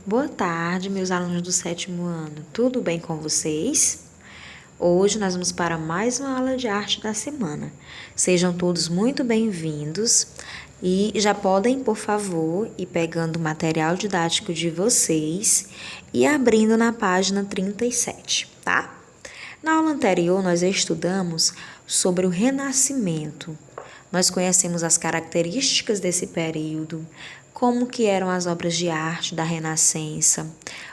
Boa tarde, meus alunos do sétimo ano. Tudo bem com vocês? Hoje nós vamos para mais uma aula de arte da semana. Sejam todos muito bem-vindos e já podem, por favor, ir pegando o material didático de vocês e abrindo na página 37, tá? Na aula anterior, nós estudamos sobre o Renascimento. Nós conhecemos as características desse período, como que eram as obras de arte da Renascença,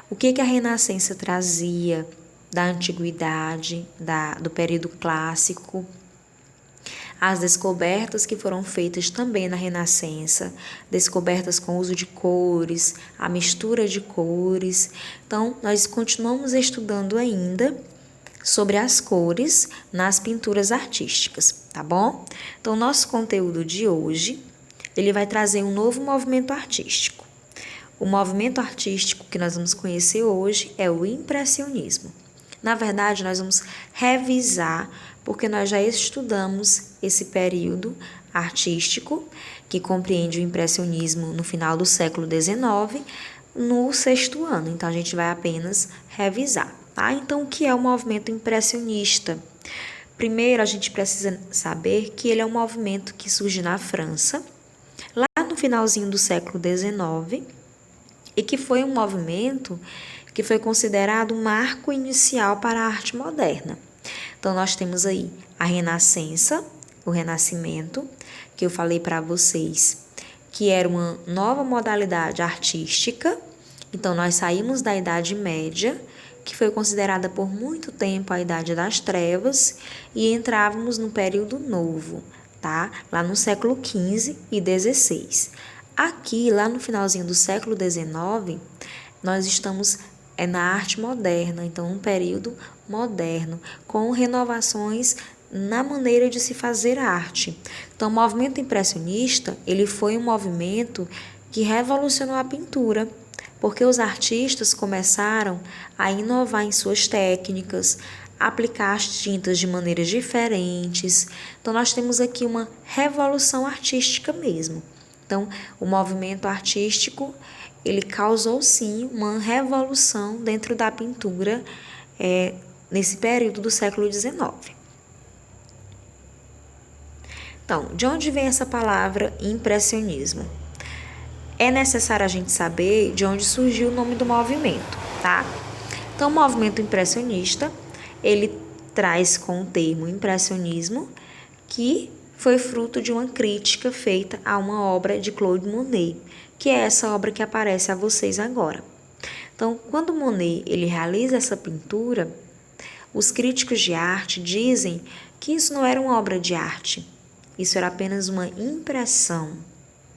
o que a Renascença trazia da antiguidade, do período clássico, as descobertas que foram feitas também na Renascença, descobertas com uso de cores, a mistura de cores. Então, nós continuamos estudando ainda sobre as cores nas pinturas artísticas, tá bom? Então, nosso conteúdo de hoje, ele vai trazer um novo movimento artístico. O movimento artístico que nós vamos conhecer hoje é o impressionismo. Na verdade, nós vamos revisar, porque nós já estudamos esse período artístico, que compreende o impressionismo no final do século XIX, no sexto ano. Então, a gente vai apenas revisar, tá? Então, o que é o movimento impressionista? Primeiro, a gente precisa saber que ele é um movimento que surge na França, lá no finalzinho do século XIX, e que foi um movimento que foi considerado um marco inicial para a arte moderna. Então, nós temos aí a Renascença, o Renascimento, que eu falei para vocês, que era uma nova modalidade artística. Então, nós saímos da Idade Média, que foi considerada por muito tempo a Idade das Trevas, e entrávamos no período novo, tá? Lá no século XV e XVI. Aqui, lá no finalzinho do século XIX, nós estamos na arte moderna, então um período moderno, com renovações na maneira de se fazer arte. Então, o movimento impressionista, ele foi um movimento que revolucionou a pintura, porque os artistas começaram a inovar em suas técnicas, aplicar as tintas de maneiras diferentes. Então, nós temos aqui uma revolução artística mesmo. Então, o movimento artístico, ele causou sim uma revolução dentro da pintura nesse período do século XIX. Então, de onde vem essa palavra impressionismo? É necessário a gente saber de onde surgiu o nome do movimento, tá? Então, o movimento impressionista, ele traz com o termo impressionismo, que foi fruto de uma crítica feita a uma obra de Claude Monet, que é essa obra que aparece a vocês agora. Então, quando Monet ele realiza essa pintura, os críticos de arte dizem que isso não era uma obra de arte, isso era apenas uma impressão.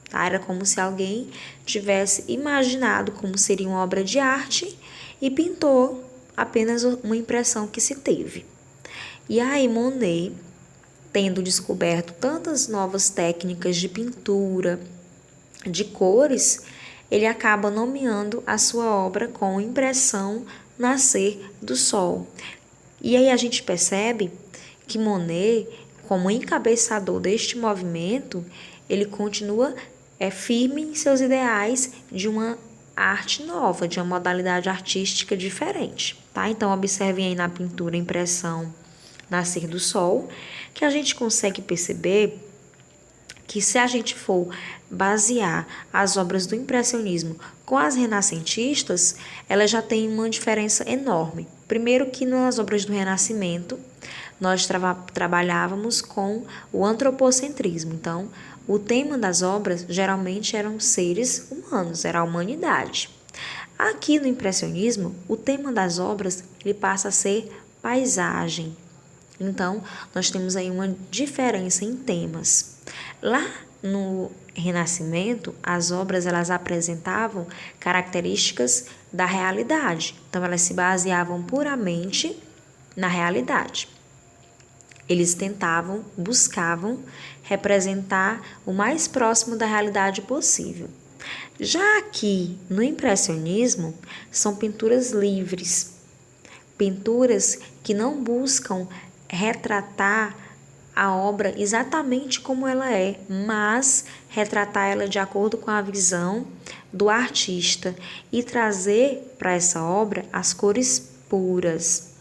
Tá? Era como se alguém tivesse imaginado como seria uma obra de arte e pintou apenas uma impressão que se teve. E aí Monet, tendo descoberto tantas novas técnicas de pintura, de cores, ele acaba nomeando a sua obra com impressão Nascer do Sol. E aí a gente percebe que Monet, como encabeçador deste movimento, ele continua firme em seus ideais de uma arte nova, de uma modalidade artística diferente, tá? Então, observem aí na pintura impressão Nascer do Sol, que a gente consegue perceber que se a gente for basear as obras do impressionismo com as renascentistas, elas já têm uma diferença enorme. Primeiro que nas obras do Renascimento, nós trabalhávamos com o antropocentrismo. Então, o tema das obras geralmente eram seres humanos, era a humanidade. Aqui no impressionismo, o tema das obras ele passa a ser paisagem. Então, nós temos aí uma diferença em temas. Lá no Renascimento, as obras elas apresentavam características da realidade. Então, elas se baseavam puramente na realidade. Eles buscavam representar o mais próximo da realidade possível. Já aqui no impressionismo, são pinturas livres, pinturas que não buscam retratar a obra exatamente como ela é, mas retratar ela de acordo com a visão do artista e trazer para essa obra as cores puras.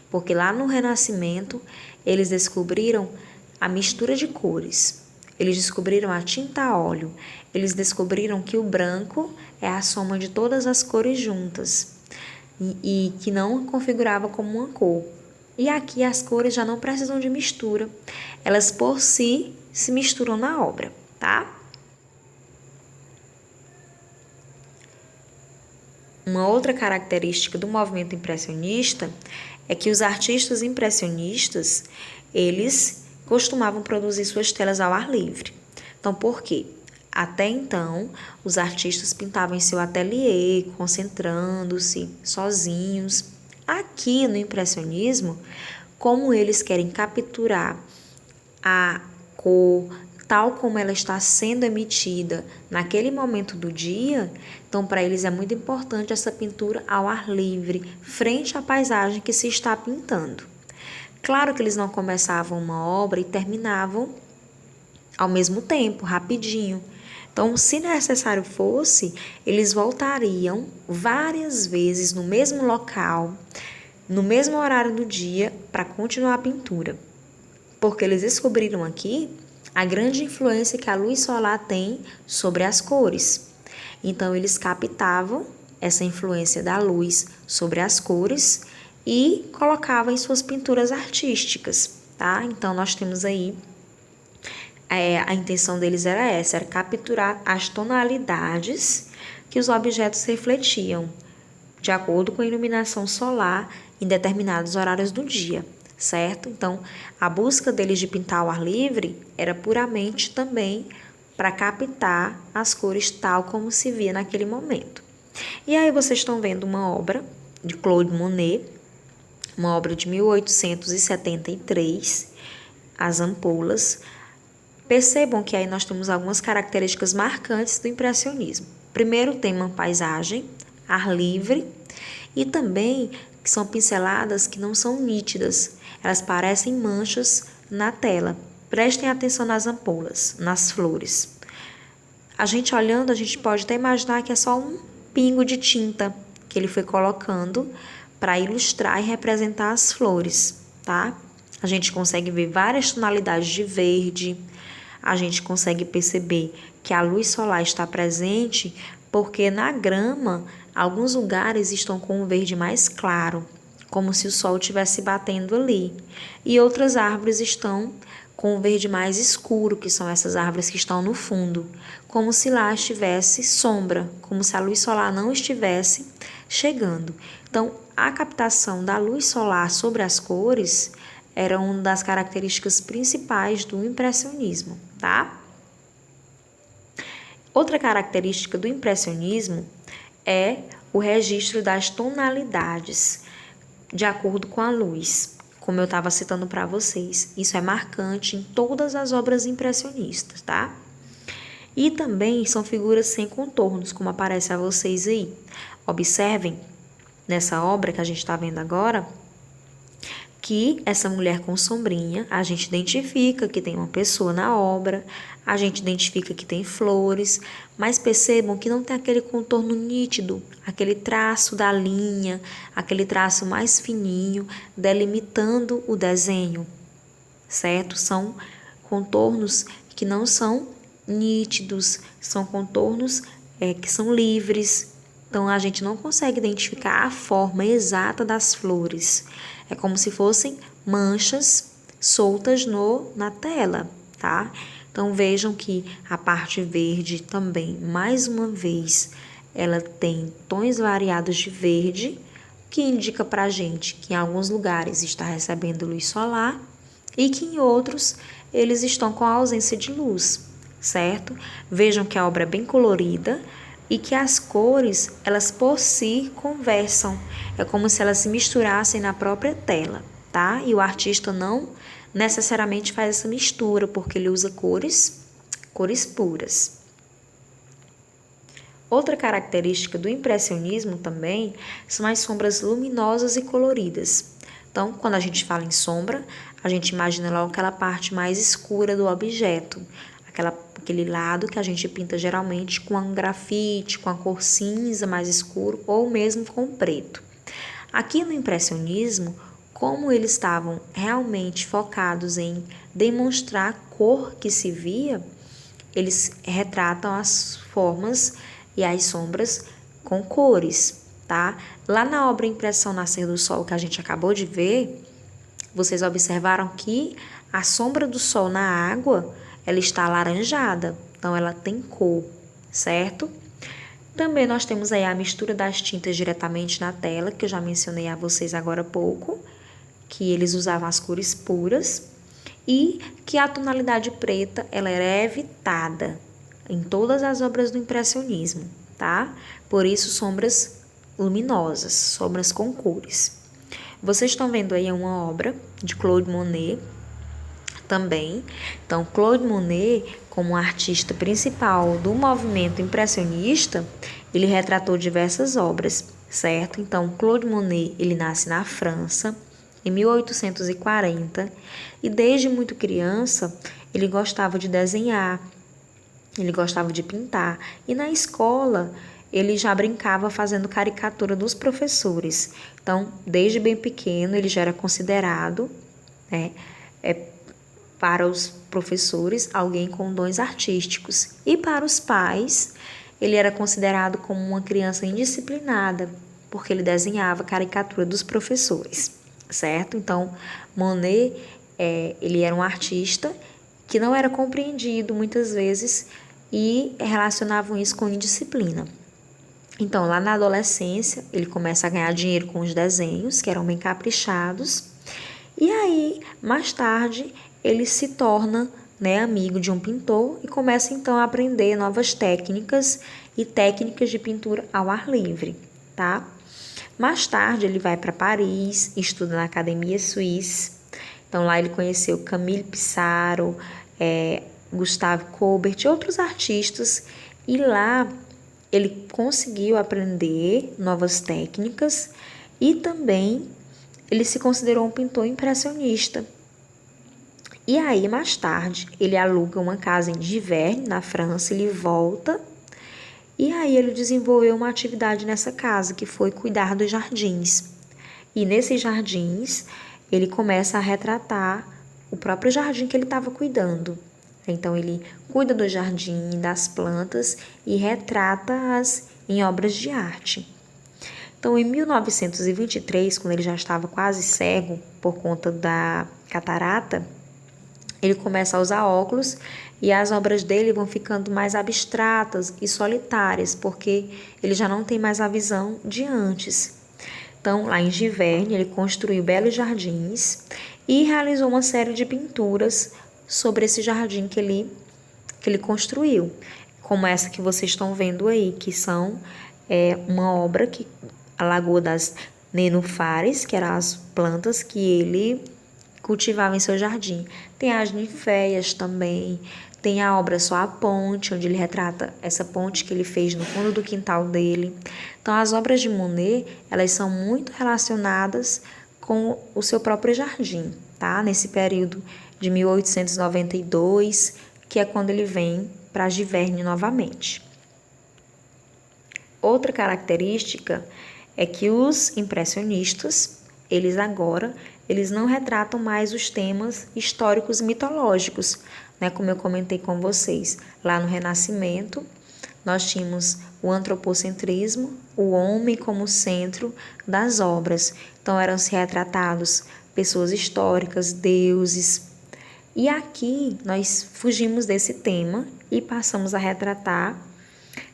Porque lá no Renascimento, eles descobriram a mistura de cores. Eles descobriram a tinta a óleo. Eles descobriram que o branco é a soma de todas as cores juntas e que não configurava como uma cor. E aqui as cores já não precisam de mistura. Elas por si se misturam na obra, tá? Uma outra característica do movimento impressionista é que os artistas impressionistas, eles costumavam produzir suas telas ao ar livre. Então, por quê? Até então, os artistas pintavam em seu ateliê, concentrando-se, sozinhos. Aqui no impressionismo, como eles querem capturar a cor tal como ela está sendo emitida naquele momento do dia, então para eles é muito importante essa pintura ao ar livre, frente à paisagem que se está pintando. Claro que eles não começavam uma obra e terminavam ao mesmo tempo, rapidinho. Então, se necessário fosse, eles voltariam várias vezes no mesmo local, no mesmo horário do dia, para continuar a pintura. Porque eles descobriram aqui a grande influência que a luz solar tem sobre as cores. Então, eles captavam essa influência da luz sobre as cores e colocavam em suas pinturas artísticas, tá? Então, nós temos aí, a intenção deles era essa, era capturar as tonalidades que os objetos refletiam, de acordo com a iluminação solar em determinados horários do dia, certo? Então, a busca deles de pintar ao ar livre era puramente também para captar as cores tal como se via naquele momento. E aí vocês estão vendo uma obra de Claude Monet, uma obra de 1873, As Ampolas. Percebam que aí nós temos algumas características marcantes do impressionismo. Primeiro, tema paisagem, ar livre, e também que são pinceladas que não são nítidas, elas parecem manchas na tela. Prestem atenção nas ampolas, nas flores. A gente olhando, a gente pode até imaginar que é só um pingo de tinta que ele foi colocando para ilustrar e representar as flores, tá? A gente consegue ver várias tonalidades de verde, a gente consegue perceber que a luz solar está presente porque na grama alguns lugares estão com um verde mais claro, como se o sol estivesse batendo ali, e outras árvores estão com um verde mais escuro, que são essas árvores que estão no fundo, como se lá estivesse sombra, como se a luz solar não estivesse chegando. Então, a captação da luz solar sobre as cores era uma das características principais do impressionismo, tá? Outra característica do impressionismo é o registro das tonalidades de acordo com a luz, como eu estava citando para vocês. Isso é marcante em todas as obras impressionistas, tá? E também são figuras sem contornos, como aparece a vocês aí. Observem nessa obra que a gente está vendo agora, que essa mulher com sombrinha, a gente identifica que tem uma pessoa na obra, a gente identifica que tem flores, mas percebam que não tem aquele contorno nítido, aquele traço da linha, aquele traço mais fininho, delimitando o desenho, certo? São contornos que não são nítidos, são contornos que são livres. Então, a gente não consegue identificar a forma exata das flores. É como se fossem manchas soltas na tela, tá? Então, vejam que a parte verde também, mais uma vez, ela tem tons variados de verde, que indica pra gente que em alguns lugares está recebendo luz solar e que em outros eles estão com a ausência de luz, certo? Vejam que a obra é bem colorida, e que as cores, elas por si conversam. É como se elas se misturassem na própria tela, tá? E o artista não necessariamente faz essa mistura, porque ele usa cores puras. Outra característica do impressionismo também são as sombras luminosas e coloridas. Então, quando a gente fala em sombra, a gente imagina logo aquela parte mais escura do objeto, aquele lado que a gente pinta geralmente com um grafite, com a cor cinza mais escuro ou mesmo com preto. Aqui no impressionismo, como eles estavam realmente focados em demonstrar a cor que se via, eles retratam as formas e as sombras com cores, tá? Lá na obra Impressão Nascer do Sol, que a gente acabou de ver, vocês observaram que a sombra do sol na água, ela está alaranjada, então ela tem cor, certo? Também nós temos aí a mistura das tintas diretamente na tela, que eu já mencionei a vocês agora há pouco, que eles usavam as cores puras e que a tonalidade preta ela era evitada em todas as obras do impressionismo, tá? Por isso sombras luminosas, sombras com cores. Vocês estão vendo aí uma obra de Claude Monet também. Então, Claude Monet, como artista principal do movimento impressionista, ele retratou diversas obras, certo? Então, Claude Monet, ele nasce na França em 1840 e desde muito criança ele gostava de desenhar, ele gostava de pintar e na escola ele já brincava fazendo caricatura dos professores. Então, desde bem pequeno ele já era considerado, né, para os professores alguém com dons artísticos e para os pais ele era considerado como uma criança indisciplinada porque ele desenhava caricatura dos professores, certo? Então, Monet, ele era um artista que não era compreendido muitas vezes e relacionavam isso com indisciplina. Então, lá na adolescência, ele começa a ganhar dinheiro com os desenhos, que eram bem caprichados, e aí, mais tarde, ele se torna, né, amigo de um pintor e começa então a aprender novas técnicas e técnicas de pintura ao ar livre, tá? Mais tarde, ele vai para Paris, estuda na Academia Suisse. Então, lá ele conheceu Camille Pissarro, Gustave Courbet e outros artistas. E lá ele conseguiu aprender novas técnicas e também ele se considerou um pintor impressionista. E aí, mais tarde, ele aluga uma casa em Giverny, na França, ele volta e aí ele desenvolveu uma atividade nessa casa, que foi cuidar dos jardins. E nesses jardins, ele começa a retratar o próprio jardim que ele estava cuidando. Então, ele cuida do jardim, das plantas e retrata-as em obras de arte. Então, em 1923, quando ele já estava quase cego por conta da catarata, ele começa a usar óculos e as obras dele vão ficando mais abstratas e solitárias, porque ele já não tem mais a visão de antes. Então, lá em Giverny, ele construiu belos jardins e realizou uma série de pinturas sobre esse jardim que ele construiu, como essa que vocês estão vendo aí, que são uma obra que a Lagoa das Nenúfares, que eram as plantas que ele cultivava em seu jardim. Tem as ninféias também, tem a obra Só a Ponte, onde ele retrata essa ponte que ele fez no fundo do quintal dele. Então, as obras de Monet, elas são muito relacionadas com o seu próprio jardim, tá? Nesse período de 1892, que é quando ele vem para Giverny novamente. Outra característica é que os impressionistas, eles não retratam mais os temas históricos e mitológicos, né? Como eu comentei com vocês, lá no Renascimento, nós tínhamos o antropocentrismo, o homem como centro das obras. Então, eram-se retratados pessoas históricas, deuses. E aqui, nós fugimos desse tema e passamos a retratar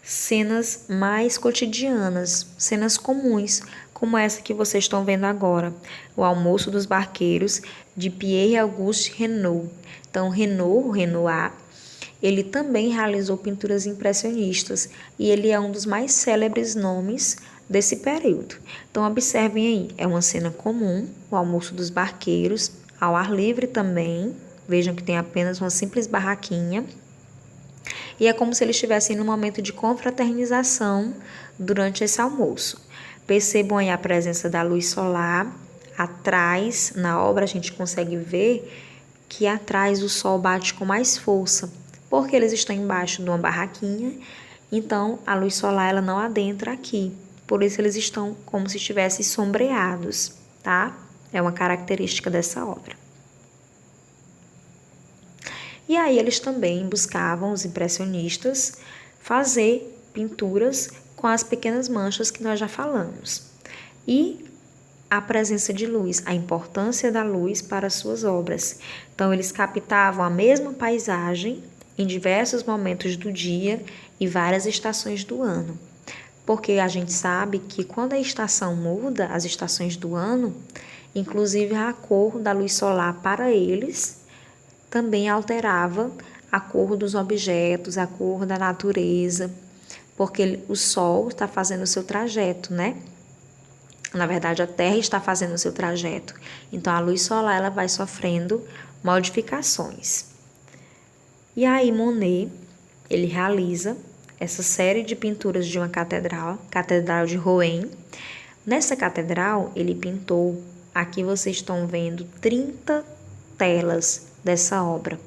cenas mais cotidianas, cenas comuns, como essa que vocês estão vendo agora, o Almoço dos Barqueiros, de Pierre-Auguste Renoir. Então, Renoir, ele também realizou pinturas impressionistas e ele é um dos mais célebres nomes desse período. Então, observem aí, é uma cena comum, o Almoço dos Barqueiros, ao ar livre também, vejam que tem apenas uma simples barraquinha, e é como se eles estivessem num momento de confraternização durante esse almoço. Percebam aí a presença da luz solar. Atrás, na obra, a gente consegue ver que atrás o sol bate com mais força, porque eles estão embaixo de uma barraquinha, então a luz solar ela não adentra aqui. Por isso eles estão como se estivessem sombreados, tá? É uma característica dessa obra. E aí eles também buscavam, os impressionistas, fazer pinturas com as pequenas manchas que nós já falamos. E a presença de luz, a importância da luz para suas obras. Então, eles captavam a mesma paisagem em diversos momentos do dia e várias estações do ano. Porque a gente sabe que quando a estação muda, as estações do ano, inclusive a cor da luz solar para eles, também alterava a cor dos objetos, a cor da natureza, porque o Sol está fazendo o seu trajeto, né? Na verdade, a Terra está fazendo o seu trajeto. Então, a luz solar ela vai sofrendo modificações. E aí, Monet, ele realiza essa série de pinturas de uma catedral, Catedral de Rouen. Nessa catedral, ele pintou, aqui vocês estão vendo, 30 telas dessa obra.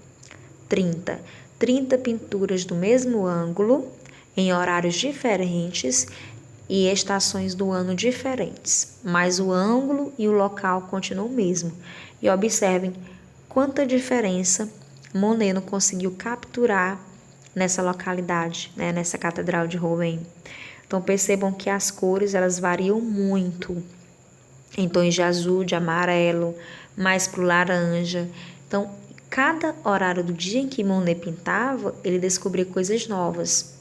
30 pinturas do mesmo ângulo, em horários diferentes e estações do ano diferentes, mas o ângulo e o local continuam o mesmo. E observem quanta diferença Monet não conseguiu capturar nessa localidade, né, nessa Catedral de Rouen. Então percebam que as cores elas variam muito, em tons de azul, de amarelo, mais para o laranja. Então, cada horário do dia em que Monet pintava, ele descobria coisas novas.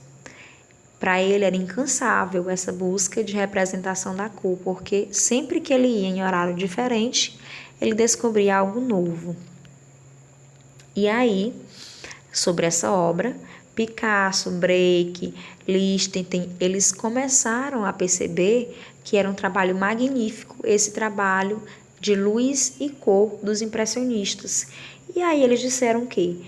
Para ele era incansável essa busca de representação da cor, porque sempre que ele ia em horário diferente, ele descobria algo novo. E aí, sobre essa obra, Picasso, Braque, Lichtenstein, eles começaram a perceber que era um trabalho magnífico, esse trabalho de luz e cor dos impressionistas. E aí eles disseram que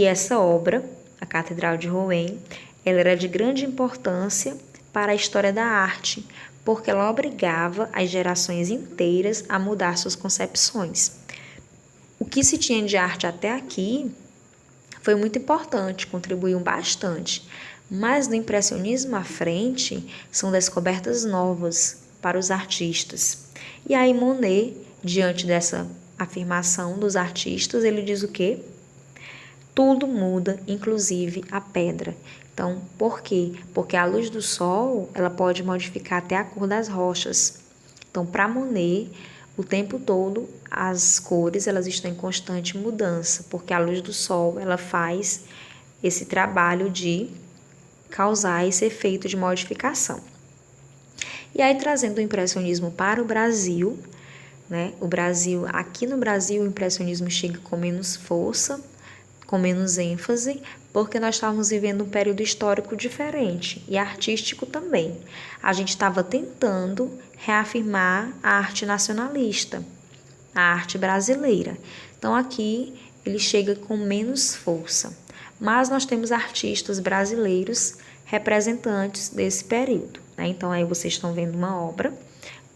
essa obra, a Catedral de Rouen, ela era de grande importância para a história da arte, porque ela obrigava as gerações inteiras a mudar suas concepções. O que se tinha de arte até aqui foi muito importante, contribuiu bastante, mas no impressionismo à frente são descobertas novas para os artistas. E aí Monet, diante dessa afirmação dos artistas, ele diz o quê? Tudo muda, inclusive a pedra. Então, por quê? Porque a luz do sol, ela pode modificar até a cor das rochas. Então, para Monet, o tempo todo as cores elas estão em constante mudança, porque a luz do sol, ela faz esse trabalho de causar esse efeito de modificação. E aí, trazendo o impressionismo para o Brasil, né? Aqui no Brasil, o impressionismo chega com menos força, com menos ênfase, porque nós estávamos vivendo um período histórico diferente e artístico também. A gente estava tentando reafirmar a arte nacionalista, a arte brasileira. Então aqui ele chega com menos força. Mas nós temos artistas brasileiros representantes desse período, né? Então aí vocês estão vendo uma obra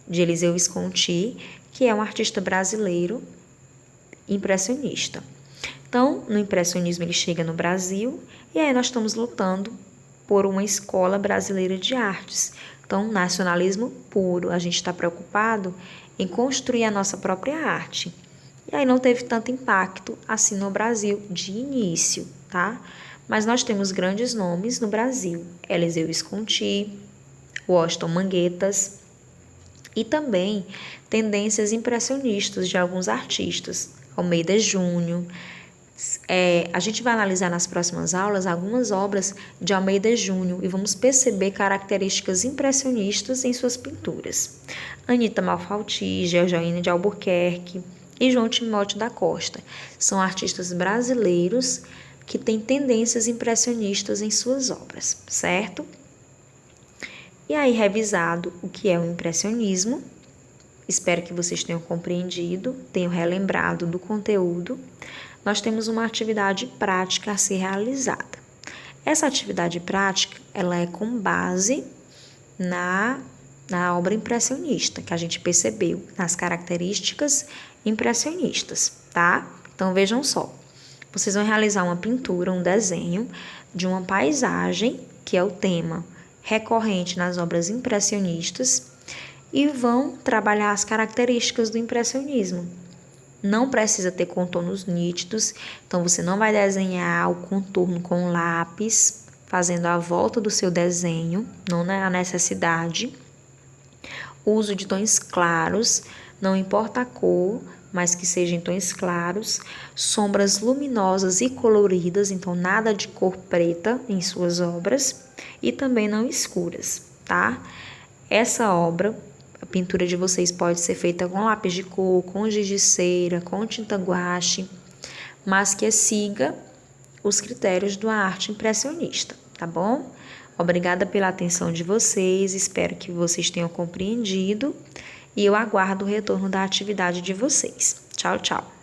de Eliseu Visconti, que é um artista brasileiro impressionista. Então, no impressionismo ele chega no Brasil e aí nós estamos lutando por uma escola brasileira de artes. Então, nacionalismo puro, a gente está preocupado em construir a nossa própria arte. E aí não teve tanto impacto assim no Brasil de início, tá? Mas nós temos grandes nomes no Brasil, Eliseu Visconti, Washington Manguetas e também tendências impressionistas de alguns artistas, Almeida Júnior. A gente vai analisar nas próximas aulas algumas obras de Almeida Júnior e vamos perceber características impressionistas em suas pinturas. Anita Malfatti, Georgina de Albuquerque e João Timóteo da Costa são artistas brasileiros que têm tendências impressionistas em suas obras, certo? E aí, revisado o que é o impressionismo, espero que vocês tenham compreendido, tenham relembrado do conteúdo. Nós temos uma atividade prática a ser realizada. Essa atividade prática, ela é com base na obra impressionista, que a gente percebeu, nas características impressionistas, tá? Então, vejam só. Vocês vão realizar uma pintura, um desenho de uma paisagem, que é o tema recorrente nas obras impressionistas, e vão trabalhar as características do impressionismo. Não precisa ter contornos nítidos, então você não vai desenhar o contorno com lápis, fazendo a volta do seu desenho, não é a necessidade. Uso de tons claros, não importa a cor, mas que sejam tons claros. Sombras luminosas e coloridas, então nada de cor preta em suas obras, e também não escuras, tá? Essa obra, a pintura de vocês pode ser feita com lápis de cor, com giz de cera, com tinta guache, mas que siga os critérios da arte impressionista, tá bom? Obrigada pela atenção de vocês, espero que vocês tenham compreendido e eu aguardo o retorno da atividade de vocês. Tchau, tchau!